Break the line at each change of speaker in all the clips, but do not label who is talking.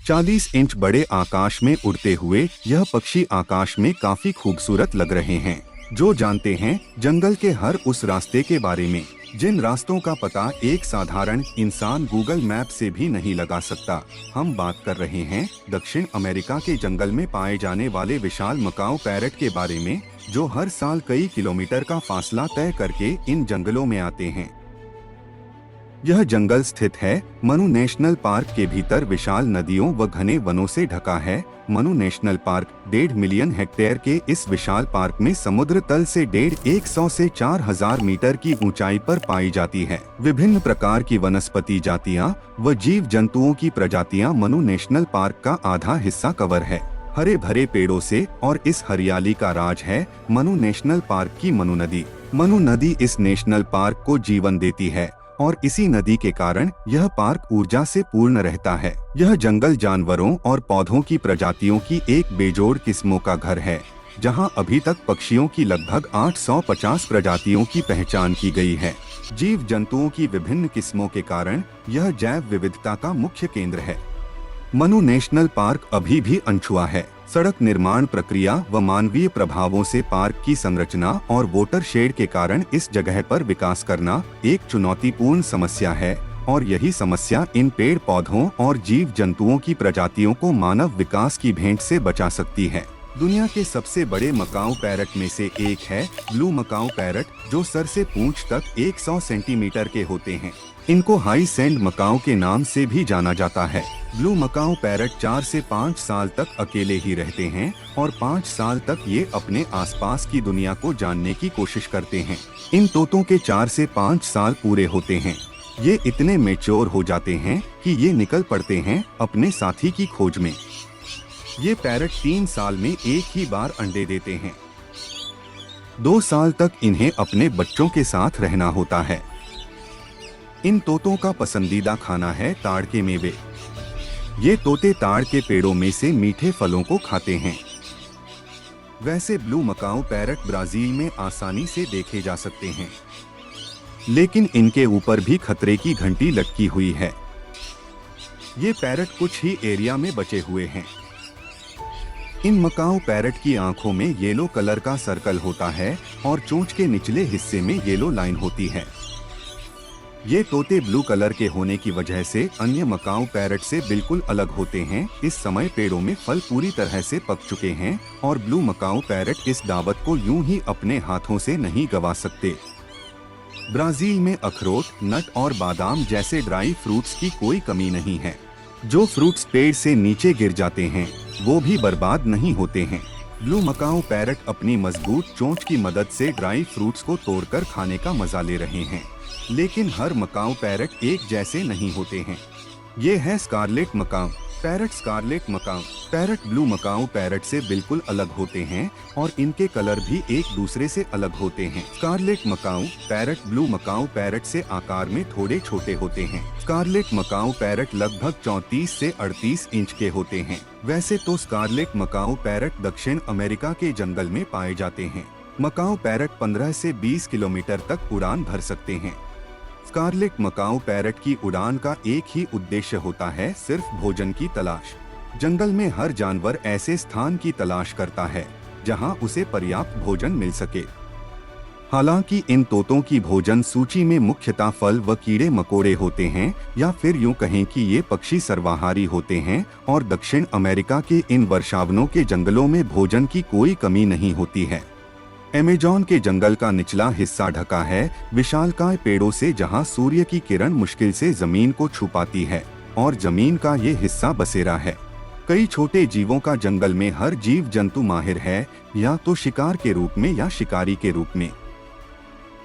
40 inch बड़े आकाश में उड़ते हुए यह पक्षी आकाश में काफी खूबसूरत लग रहे हैं। जो जानते हैं जंगल के हर उस रास्ते के बारे में जिन रास्तों का पता एक साधारण इंसान गूगल मैप से भी नहीं लगा सकता। हम बात कर रहे हैं दक्षिण अमेरिका के जंगल में पाए जाने वाले विशाल मकाओ पैरट के बारे में, जो हर साल कई किलोमीटर का फासला तय करके इन जंगलों में आते हैं। यह जंगल स्थित है मनु नेशनल पार्क के भीतर विशाल नदियों व घने वनों से ढका है। Manu national park 1.5 million hectare के इस विशाल पार्क में समुद्र तल से 150 से 4000 मीटर की ऊंचाई पर पाई जाती है। विभिन्न प्रकार की वनस्पति जातियां व जीव जंतुओं की प्रजातियां मनु नेशनल पार्क का आधा हिस्सा कवर है। हरे भरे पेड़ों से और इस हरियाली का राज है मनु नेशनल पार्क की मनु नदी। मनु नदी इस नेशनल पार्क को जीवन देती है और इसी नदी के कारण यह पार्क ऊर्जा से पूर्ण रहता है। यह जंगल जानवरों और पौधों की प्रजातियों की एक बेजोड़ किस्मों का घर है, जहां अभी तक पक्षियों की लगभग 850 प्रजातियों की पहचान की गई है। जीव जंतुओं की विभिन्न किस्मों के कारण यह जैव विविधता का मुख्य केंद्र है। मनु नेशनल पार्क अभी भी अनछुआ है। सड़क निर्माण प्रक्रिया व मानवीय प्रभावों से पार्क की संरचना और वोटर शेड के कारण इस जगह पर विकास करना एक चुनौतीपूर्ण समस्या है, और यही समस्या इन पेड़ पौधों और जीव जंतुओं की प्रजातियों को मानव विकास की भेंट से बचा सकती है। दुनिया के सबसे बड़े मकाओ पैरट में से एक है ब्लू मकाओ पैरट, जो सर से पूंछ तक 100 सेंटीमीटर के होते हैं। इनको हाई सैंड मकाओ के नाम से भी जाना जाता है। ब्लू मकाओ पैरट 4 से 5 साल तक अकेले ही रहते हैं और 5 साल तक ये अपने आसपास की दुनिया को जानने की कोशिश करते हैं। इन तोतों के 4 से 5 साल पूरे होते हैं। ये इतने मैच्योर हो जाते हैं कि ये निकल पड़ते हैं अपने साथी की खोज में। ये पैरट 3 साल में एक ही बार अंडे देते हैं। 2 साल तक इन्हें अपने बच्चों के साथ रहना होता है। इन तोतों का पसंदीदा खाना है ताड़ के मेवे। ये तोते ताड़ के पेड़ों में से मीठे फलों को खाते हैं। वैसे ब्लू मकाओ पैरट ब्राजील में आसानी से देखे जा सकते हैं, लेकिन इनके ऊपर भी खतरे की घंटी लटकी हुई है। ये पैरट कुछ ही एरिया में बचे हुए हैं। इन मकाओ पैरट की आंखों में येलो कलर का सर्कल होता है और चोंच के निचले हिस्से में येलो लाइन होती है। ये तोते ब्लू कलर के होने की वजह से अन्य मकाओ पैरट से बिल्कुल अलग होते हैं। इस समय पेड़ों में फल पूरी तरह से पक चुके हैं और ब्लू मकाओ पैरट इस दावत को यूं ही अपने हाथों से नहीं गवा सकते। ब्राजील में अखरोट, नट और बादाम जैसे ड्राई फ्रूट्स की कोई कमी नहीं है। जो फ्रूट्स पेड़ से नीचे गिर जाते हैं वो भी बर्बाद नहीं होते हैं। ब्लू मकाओ पैरट अपनी मजबूत चोंच की मदद से ड्राई फ्रूट्स को तोड़कर खाने का मजा ले रहे हैं, लेकिन हर मकाओ पैरट एक जैसे नहीं होते हैं। ये है scarlet macaw parrot. Scarlet macaw parrot blue macaw parrot से बिल्कुल अलग होते हैं और इनके कलर भी एक दूसरे से अलग होते हैं। Scarlet macaw parrot blue macaw parrot से आकार में थोड़े छोटे होते हैं। स्कारलेट मकाओ पैरट लगभग 34 से 38 इंच के होते हैं। वैसे तो स्कारलेट मकाओ पैरट दक्षिण अमेरिका के जंगल में पाए जाते हैं। मकाओ पैरट 15 से 20 किलोमीटर तक उड़ान भर सकते हैं। स्कारलेट मकाओ पैरट की उड़ान का एक ही उद्देश्य होता है, सिर्फ भोजन की तलाश। जंगल में हर जानवर ऐसे स्थान की तलाश करता है जहां उसे पर्याप्त भोजन मिल सके। हालांकि इन तोतों की भोजन सूची में मुख्यतः फल व कीड़े मकोड़े होते हैं, या फिर यूं कहें कि ये पक्षी सर्वाहारी होते हैं और दक्षिण अमेरिका के इन वर्षावनों के जंगलों में भोजन की कोई कमी नहीं होती है। अमेज़न के जंगल का निचला हिस्सा ढका है विशालकाय पेड़ों से, जहां सूर्य की किरण मुश्किल से जमीन को छू पाती है और जमीन का ये हिस्सा बसेरा है। कई छोटे जीवों का जंगल में हर जीव जंतु माहिर है, या तो शिकार के रूप में या शिकारी के रूप में।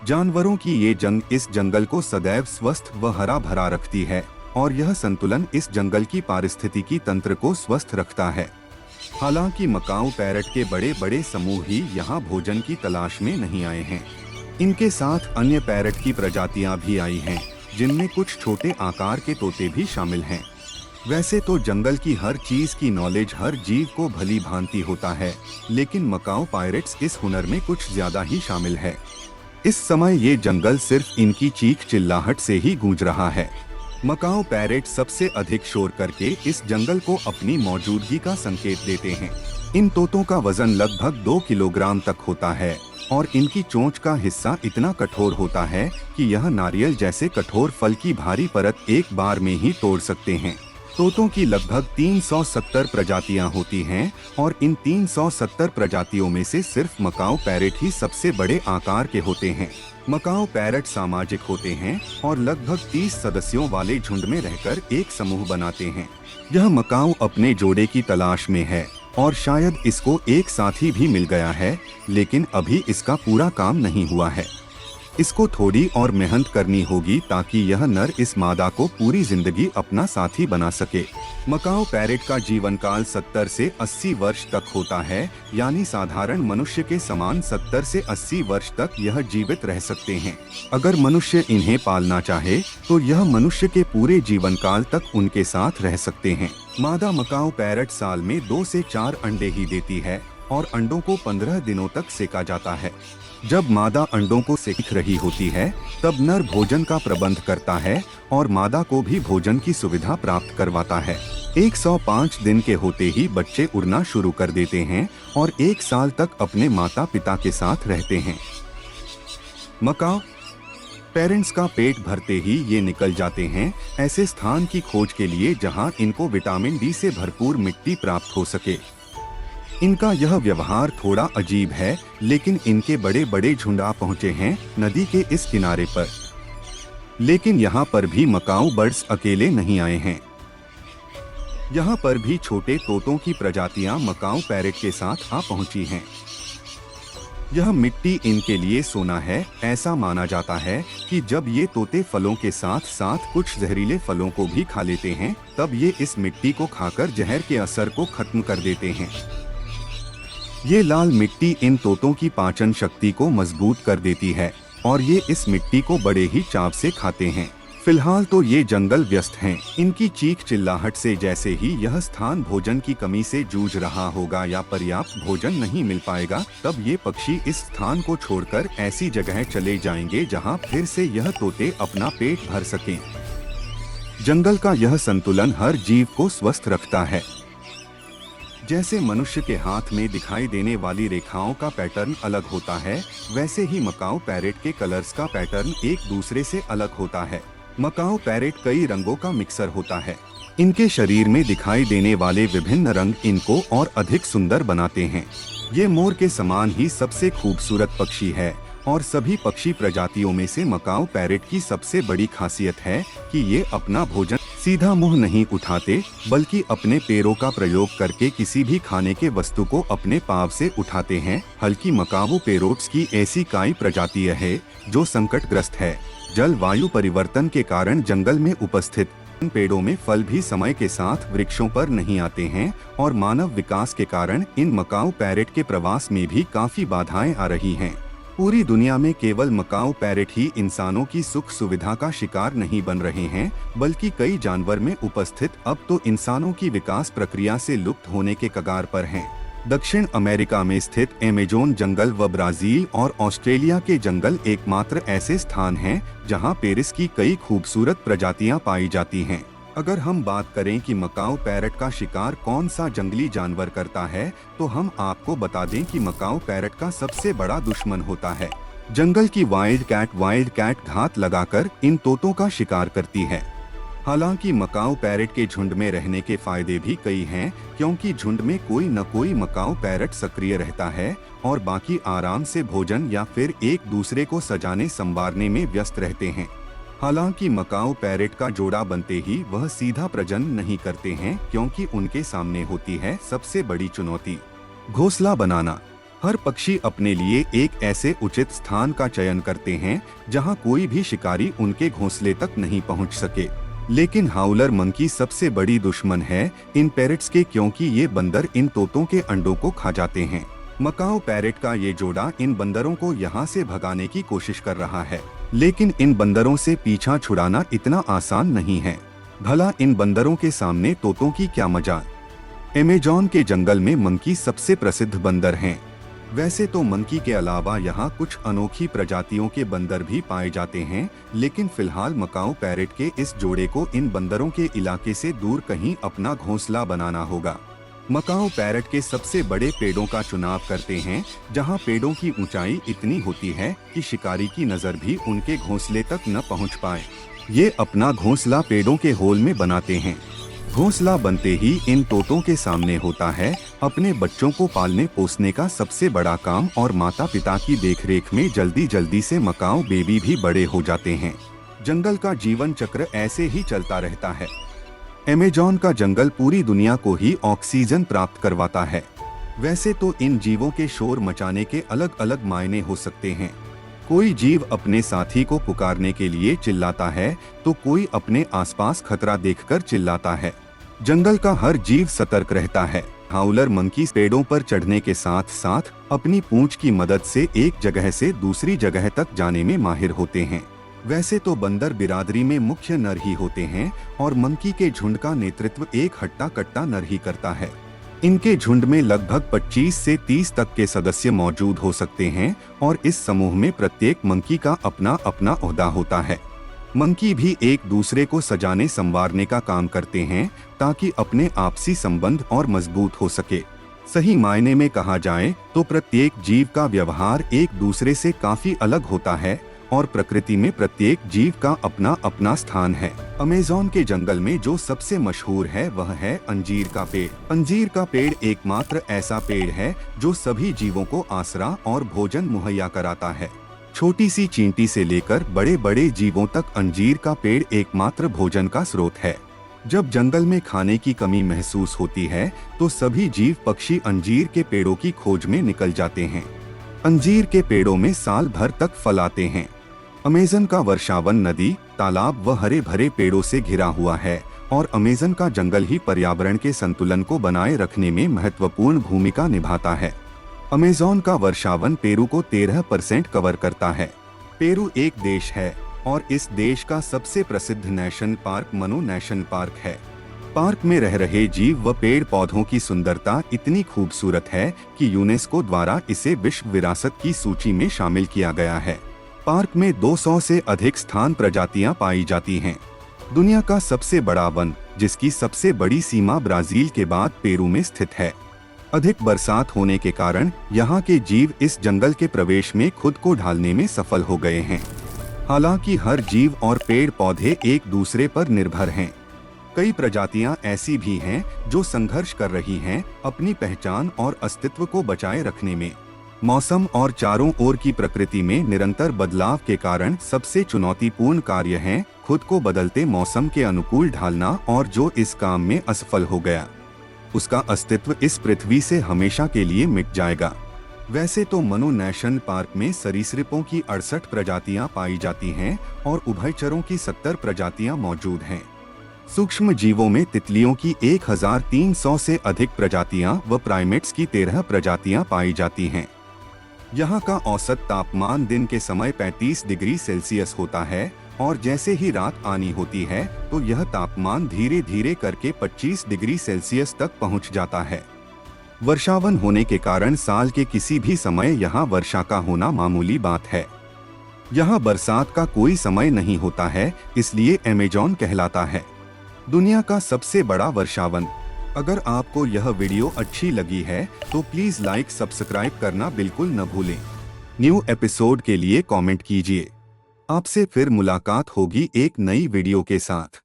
जानवरों की ये जंग इस जंगल को सदैव स्वस्थ व हरा भरा रखती है और यह संतुलन इस जंगल की पारिस्थितिकी तंत्र को स्वस्थ रखता है। हालांकि मकाओ पैरट के बड़े बड़े समूह ही यहाँ भोजन की तलाश में नहीं आए हैं। इनके साथ अन्य पैरट की प्रजातियां भी आई हैं, जिनमें कुछ छोटे आकार के तोते भी शामिल हैं। वैसे तो जंगल की हर चीज की नॉलेज हर जीव को भली भांति होता है, लेकिन मकाओ पायरेट्स इस हुनर में कुछ ज्यादा ही शामिल है। इस समय ये जंगल सिर्फ इनकी चीख चिल्लाहट से ही गूंज रहा है। मकाओ पैरेट सबसे अधिक शोर करके इस जंगल को अपनी मौजूदगी का संकेत देते हैं। इन तोतों का वजन लगभग 2 किलोग्राम तक होता है और इनकी चोंच का हिस्सा इतना कठोर होता है कि यह नारियल जैसे कठोर फल की भारी परत एक बार में ही तोड़ सकते हैं। तोतों की लगभग 370 प्रजातियां होती हैं और इन 370 प्रजातियों में से सिर्फ मकाओ पैरेट ही सबसे बड़े आकार के होते हैं। मकाओ पैरेट सामाजिक होते हैं और लगभग 30 सदस्यों वाले झुंड में रहकर एक समूह बनाते हैं। यह मकाओ अपने जोड़े की तलाश में है और शायद इसको एक साथी भी मिल गया है, लेकिन अभी इसका पूरा काम नहीं हुआ है। इसको थोड़ी और मेहनत करनी होगी ताकि यह नर इस मादा को पूरी जिंदगी अपना साथी बना सके। मकाओ पैरेट का जीवन काल 70 से 80 वर्ष तक होता है, यानी साधारण मनुष्य के समान 70 से 80 वर्ष तक यह जीवित रह सकते हैं। अगर मनुष्य इन्हें पालना चाहे तो यह मनुष्य के पूरे जीवन काल तक उनके साथ रह सकते हैं। मादा मकाओ पैरेट साल में 2 से 4 अंडे ही देती है और अंडों को 15 दिनों तक सेका जाता है। जब मादा अंडों को सेक रही होती है तब नर भोजन का प्रबंध करता है और मादा को भी भोजन की सुविधा प्राप्त करवाता है। 105 दिन के होते ही बच्चे उड़ना शुरू कर देते हैं और 1 साल तक अपने माता पिता के साथ रहते हैं। मकाओ पेरेंट्स का पेट भरते ही ये निकल जाते हैं ऐसे स्थान की खोज के लिए जहां इनको विटामिन डी से भरपूर मिट्टी प्राप्त हो सके। इनका यह व्यवहार थोड़ा अजीब है, लेकिन इनके बड़े बड़े झुंड आ पहुँचे हैं नदी के इस किनारे पर। लेकिन यहाँ पर भी मकाओ बर्ड्स अकेले नहीं आए हैं। यहाँ पर भी छोटे तोतों की प्रजातियां मकाओ पैरेट के साथ आ पहुंची हैं। यह मिट्टी इनके लिए सोना है। ऐसा माना जाता है कि जब ये तोते फलों के साथ साथ कुछ जहरीले फलों को भी खा लेते हैं तब ये इस मिट्टी को खाकर जहर के असर को खत्म कर देते हैं। ये लाल मिट्टी इन तोतों की पाचन शक्ति को मजबूत कर देती है और ये इस मिट्टी को बड़े ही चाव से खाते हैं। फिलहाल तो ये जंगल व्यस्त हैं। इनकी चीख चिल्लाहट से जैसे ही यह स्थान भोजन की कमी से जूझ रहा होगा या पर्याप्त भोजन नहीं मिल पाएगा, तब ये पक्षी इस स्थान को छोड़कर ऐसी जगह चले जाएंगे जहां फिर से यह तोते अपना पेट भर सकें। जंगल का यह संतुलन हर जीव को स्वस्थ रखता है। जैसे मनुष्य के हाथ में दिखाई देने वाली रेखाओं का पैटर्न अलग होता है, वैसे ही मकाओ पैरेट के कलर्स का पैटर्न एक दूसरे से अलग होता है। मकाओ पैरेट कई रंगों का मिक्सर होता है। इनके शरीर में दिखाई देने वाले विभिन्न रंग इनको और अधिक सुंदर बनाते हैं। ये मोर के समान ही सबसे खूबसूरत पक्षी है और सभी पक्षी प्रजातियों में से मकाओ पैरेट की सबसे बड़ी खासियत है कि ये अपना भोजन सीधा मुंह नहीं उठाते, बल्कि अपने पैरों का प्रयोग करके किसी भी खाने के वस्तु को अपने पाँव से उठाते हैं। हल्की मकाओ पैरोट्स की ऐसी कई प्रजातियां है जो संकटग्रस्त है। जलवायु परिवर्तन के कारण जंगल में उपस्थित इन पेड़ों में फल भी समय के साथ वृक्षों पर नहीं आते हैं और मानव विकास के कारण इन मकाओ पैरेट के प्रवास में भी काफी बाधाएं आ रही हैं। पूरी दुनिया में केवल मकाओ पैरेट ही इंसानों की सुख सुविधा का शिकार नहीं बन रहे हैं, बल्कि कई जानवर में उपस्थित अब तो इंसानों की विकास प्रक्रिया से लुप्त होने के कगार पर हैं। दक्षिण अमेरिका में स्थित अमेज़न जंगल व ब्राजील और ऑस्ट्रेलिया के जंगल एकमात्र ऐसे स्थान हैं जहां पेरिस की कई खूबसूरत प्रजातियां पाई जाती हैं। अगर हम बात करें कि मकाओ पैरेट का शिकार कौन सा जंगली जानवर करता है, तो हम आपको बता दें कि मकाओ पैरेट का सबसे बड़ा दुश्मन होता है जंगल की वाइल्ड कैट। वाइल्ड कैट घात लगाकर इन तोतों का शिकार करती है। हालांकि मकाओ पैरेट के झुंड में रहने के फायदे भी कई हैं, क्योंकि झुंड में कोई न कोई मकाओ पैरेट सक्रिय रहता है और बाकी आराम से भोजन या फिर एक दूसरे को सजाने संवारने में व्यस्त रहते हैं। हालांकि मकाओ पैरेट का जोड़ा बनते ही वह सीधा प्रजनन नहीं करते हैं, क्योंकि उनके सामने होती है सबसे बड़ी चुनौती, घोंसला बनाना। हर पक्षी अपने लिए एक ऐसे उचित स्थान का चयन करते हैं जहां कोई भी शिकारी उनके घोंसले तक नहीं पहुंच सके। लेकिन हाउलर मंकी सबसे बड़ी दुश्मन है इन पैरेट्स के, क्योंकि ये बंदर इन तोतों के अंडों को खा जाते हैं। मकाओ पैरेट का ये जोड़ा इन बंदरों को यहाँ से भगाने की कोशिश कर रहा है, लेकिन इन बंदरों से पीछा छुड़ाना इतना आसान नहीं है। भला इन बंदरों के सामने तोतों की क्या मजाल। अमेज़न के जंगल में मंकी सबसे प्रसिद्ध बंदर हैं। वैसे तो मंकी के अलावा यहाँ कुछ अनोखी प्रजातियों के बंदर भी पाए जाते हैं, लेकिन फिलहाल मकाऊ पैरेट के इस जोड़े को इन बंदरों के इलाके से दूर कहीं अपना घोंसला बनाना होगा। मकाऊ पैरेट के सबसे बड़े पेड़ों का चुनाव करते हैं, जहाँ पेड़ों की ऊंचाई इतनी होती है कि शिकारी की नजर भी उनके घोंसले तक न पहुँच पाए। ये अपना घोंसला पेड़ों के होल में बनाते हैं। घोंसला बनते ही इन तोतों के सामने होता है अपने बच्चों को पालने पोसने का सबसे बड़ा काम, और माता पिता की देखरेख में जल्दी जल्दी से मकाऊ बेबी भी बड़े हो जाते हैं। जंगल का जीवन चक्र ऐसे ही चलता रहता है। अमेज़न का जंगल पूरी दुनिया को ही ऑक्सीजन प्राप्त करवाता है। वैसे तो इन जीवों के शोर मचाने के अलग अलग मायने हो सकते हैं। कोई जीव अपने साथी को पुकारने के लिए चिल्लाता है, तो कोई अपने आसपास खतरा देखकर चिल्लाता है। जंगल का हर जीव सतर्क रहता है। हाउलर मंकी पेड़ों पर चढ़ने के साथ साथ अपनी पूंछ की मदद से एक जगह से दूसरी जगह तक जाने में माहिर होते हैं। वैसे तो बंदर बिरादरी में मुख्य नर ही होते हैं, और मंकी के झुंड का नेतृत्व एक हट्टा कट्टा नर ही करता है। इनके झुंड में लगभग 25 से 30 तक के सदस्य मौजूद हो सकते हैं, और इस समूह में प्रत्येक मंकी का अपना अपना ओहदा होता है। मंकी भी एक दूसरे को सजाने संवारने का काम करते हैं, ताकि अपने आपसी संबंध और मजबूत हो सके। सही मायने में कहा जाए तो प्रत्येक जीव का व्यवहार एक दूसरे से काफी अलग होता है, और प्रकृति में प्रत्येक जीव का अपना अपना स्थान है। अमेज़न के जंगल में जो सबसे मशहूर है वह है अंजीर का पेड़। अंजीर का पेड़ एकमात्र ऐसा पेड़ है जो सभी जीवों को आसरा और भोजन मुहैया कराता है। छोटी सी चींटी से लेकर बड़े बड़े जीवों तक अंजीर का पेड़ एकमात्र भोजन का स्रोत है। जब जंगल में खाने की कमी महसूस होती है तो सभी जीव पक्षी अंजीर के पेड़ों की खोज में निकल जाते हैं। अंजीर के पेड़ों में साल भर तक फल आते हैं। अमेज़न का वर्षावन नदी, तालाब व हरे भरे पेड़ों से घिरा हुआ है, और अमेज़न का जंगल ही पर्यावरण के संतुलन को बनाए रखने में महत्वपूर्ण भूमिका निभाता है। अमेज़न का वर्षावन पेरू को 13% कवर करता है। पेरू एक देश है, और इस देश का सबसे प्रसिद्ध national park Manu national park है। पार्क में रह रहे जीव व पेड़ पौधों की सुंदरता इतनी खूबसूरत है कि यूनेस्को द्वारा इसे विश्व विरासत की सूची में शामिल किया गया है। पार्क में 200 से अधिक स्थान प्रजातियां पाई जाती हैं। दुनिया का सबसे बड़ा वन, जिसकी सबसे बड़ी सीमा ब्राजील के बाद पेरू में स्थित है। अधिक बरसात होने के कारण यहाँ के जीव इस जंगल के प्रवेश में खुद को ढालने में सफल हो गए हैं। हालांकि हर जीव और पेड़ पौधे एक दूसरे पर निर्भर हैं। कई प्रजातियां ऐसी भी हैं जो संघर्ष कर रही हैं अपनी पहचान और अस्तित्व को बचाए रखने में। मौसम और चारों ओर की प्रकृति में निरंतर बदलाव के कारण सबसे चुनौतीपूर्ण कार्य है खुद को बदलते मौसम के अनुकूल ढालना, और जो इस काम में असफल हो गया उसका अस्तित्व इस पृथ्वी से हमेशा के लिए मिट जाएगा। वैसे तो मनु नेशनल पार्क में सरीसृपों की 68 प्रजातियां पाई जाती हैं, और उभयचरों की 70 प्रजातियां मौजूद हैं। सूक्ष्म जीवों में तितलियों की 1300 से अधिक प्रजातियां व प्राइमेट्स की 13 प्रजातियां पाई जाती हैं। यहाँ का औसत तापमान दिन के समय 35 डिग्री सेल्सियस होता है, और जैसे ही रात आनी होती है तो यह तापमान धीरे धीरे करके 25 डिग्री सेल्सियस तक पहुँच जाता है। वर्षावन होने के कारण साल के किसी भी समय यहाँ वर्षा का होना मामूली बात है। यहाँ बरसात का कोई समय नहीं होता है, इसलिए अमेज़न कहलाता है दुनिया का सबसे बड़ा वर्षावन। अगर आपको यह वीडियो अच्छी लगी है तो प्लीज लाइक सब्सक्राइब करना बिल्कुल न भूलें। न्यू एपिसोड के लिए कमेंट कीजिए। आपसे फिर मुलाकात होगी एक नई वीडियो के साथ।